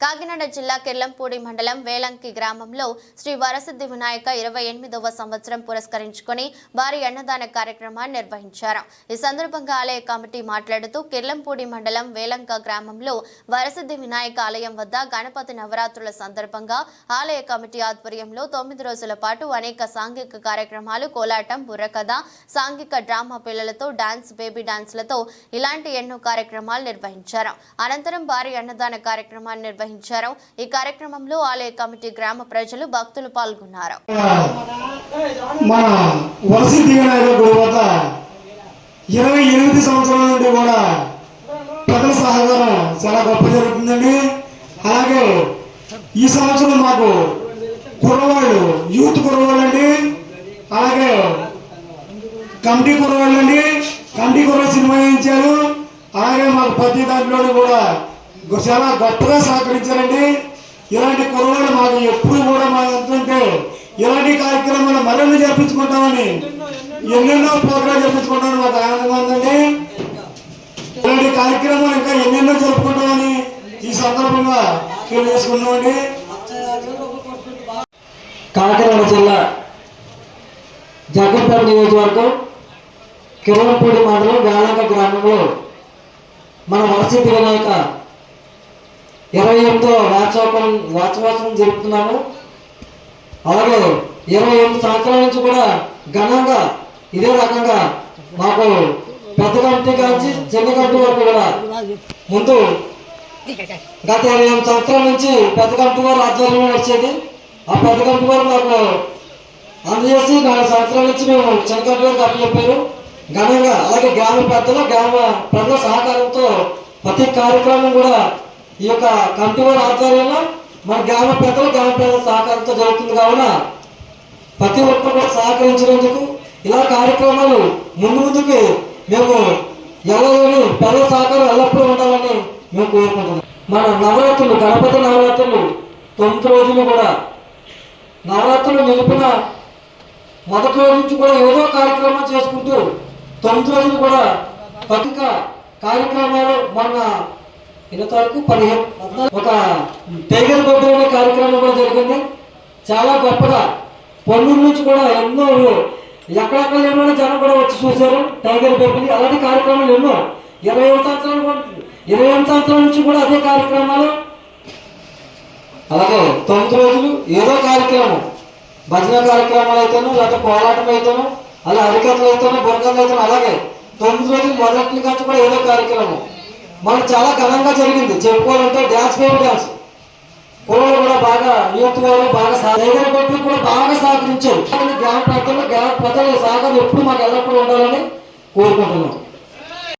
కాకినాడ జిల్లా కిర్లంపూడి మండలం వేలంకి గ్రామంలో శ్రీ వరసిద్ధి వినాయక 28వ సంవత్సరం పురస్కరించుకొని భారీ అన్నదాన కార్యక్రమాన్ని నిర్వహించారు। ఈ సందర్భంగా ఆలయ కమిటీ మాట్లాడుతూ కిర్లంపూడి మండలం వేలంక గ్రామంలో వరసిద్ధి వినాయక ఆలయం వద్ద గణపతి నవరాత్రుల సందర్భంగా ఆలయ కమిటీ ఆధ్వర్యంలో 9 రోజుల పాటు అనేక సాంఘిక కార్యక్రమాలు కోలాటం బుర్రకథ సాంఘిక డ్రామా పిల్లలతో డాన్స్ బేబీ డాన్స్లతో ఇలాంటి ఎన్నో కార్యక్రమాలు నిర్వహించారు। అనంతరం భారీ అన్నదాన కార్యక్రమాన్ని నిర్వహించారు। ఈ కార్యక్రమంలో ఆలయ కమిటీ గ్రామ ప్రజలు భక్తులు పాల్గొన్నారు। మన వరసిద్ధి వినాయక గుడి వద్ద 28 సంవత్సరాల నుండి కూడా ప్రజల సహకారం చాలా గొప్ప జరుగుతుందండి। అలాగే ఈ సంవత్సరం మాకు కుర్రవాళ్ళు యూత్ కుర్రవాళ్ళు అండి, అలాగే కమిటీ కుర్రవాళ్ళు అండి, కమిటీ కుర్ర సినిమా వేయించారు। అలాగే మాకు ప్రతి దాంట్లోనూ కూడా చాలా గొప్పగా సహకరించారండి। ఇలాంటి కుర్రవాళ్ళు మాకు ఎప్పుడు కూడా మా ఎంతుంటే ఇలాంటి కార్యక్రమాలు మరెన్నో జరిపించుకుంటామని ఎన్నెన్నో ప్రోగ్రాలు జరిపించుకుంటామని మాకు ఆనందంగా ఉందండి। ఇలాంటి కార్యక్రమాలు ఇంకా ఎన్నెన్నో జరుపుకుంటామని ఈ సందర్భంగా తెలియజేసుకున్నామండి। కాకినాడ జిల్లా జగ్గంపేట నియోజకవర్గం కిర్లంపూడి మండలం వేలంక గ్రామంలో మన వరసిద్ధి వినాయక 28వ వార్షికోత్సవం జరుపుతున్నాము। అలాగే 28 సంవత్సరాల నుంచి కూడా ఘనంగా ఇదే రకంగా మాకు పెద్ద కమిటీ కాల్చి చిన్న కమిటీ వరకు కూడా ముందు గత 28 సంవత్సరాల నుంచి పెద్ద కమిటీ వారు ఆధ్వర్యంలో నడిచేది। ఆ పెద్ద కమిటీ వారు మాకు అందజేసి 4 సంవత్సరాల నుంచి మేము చిన్న కమిటీ వారికి అప్పచెప్పారు ఘనంగా। అలాగే గ్రామ పెద్దలు గ్రామ ప్రజల సహకారంతో ప్రతి కార్యక్రమం కూడా ఈ యొక్క కమిటీ వారి ఆధ్వర్యంలో మన గ్రామ ప్రజల సహకారంతో జరుగుతుంది కావున ప్రతి ఒక్కరు కూడా సహకరించినందుకు ఇలా కార్యక్రమాలు ముందుకి మేము ఎవరిని ప్రజల సహకారం ఎల్లప్పుడూ ఉండాలని మేము కోరుకుంటున్నాం। మన నవరాత్రులు గణపతి నవరాత్రులు 9 రోజులు కూడా నవరాత్రులు నిలిపిన మొదటి రోజు నుంచి కూడా ఏదో కార్యక్రమం చేసుకుంటూ 9 రోజులు కూడా ప్రతి కార్యక్రమాలు మన ఇంతవరకు 15 ఒక టైగర్ బొడ్డు అనే కార్యక్రమం కూడా జరిగింది। చాలా గొప్పగా పొన్నూరు నుంచి కూడా ఎన్నో ఎక్కడెక్కడ ఎన్నో జనం కూడా వచ్చి చూశారు టైగర్ బొడ్డుని। అలాంటి కార్యక్రమాలు ఎన్నో 28 సంవత్సరాల నుంచి కూడా అదే కార్యక్రమాలు। అలాగే 9 రోజులు ఏదో కార్యక్రమం భజన కార్యక్రమాలు అయితేనో లేకపోతే పోరాటం అయితేనో అలా హరికథలు అయితేనో బుర్రకథలు అయితేనో అలాగే 9 రోజులు మొదటి నుంచి కూడా ఏదో కార్యక్రమం మనకు చాలా ఘనంగా జరిగింది। చెప్పుకోవాలంటే డ్యాన్స్ బేబీ డ్యాన్స్ కుర్రలు కూడా బాగా యూత్ వాళ్ళు బాగా కూడా బాగా సహకరించారు। గ్రామ ప్రజల సహకారం ఎప్పుడు మాకు ఎల్లప్పుడూ ఉండాలని కోరుకుంటున్నాం।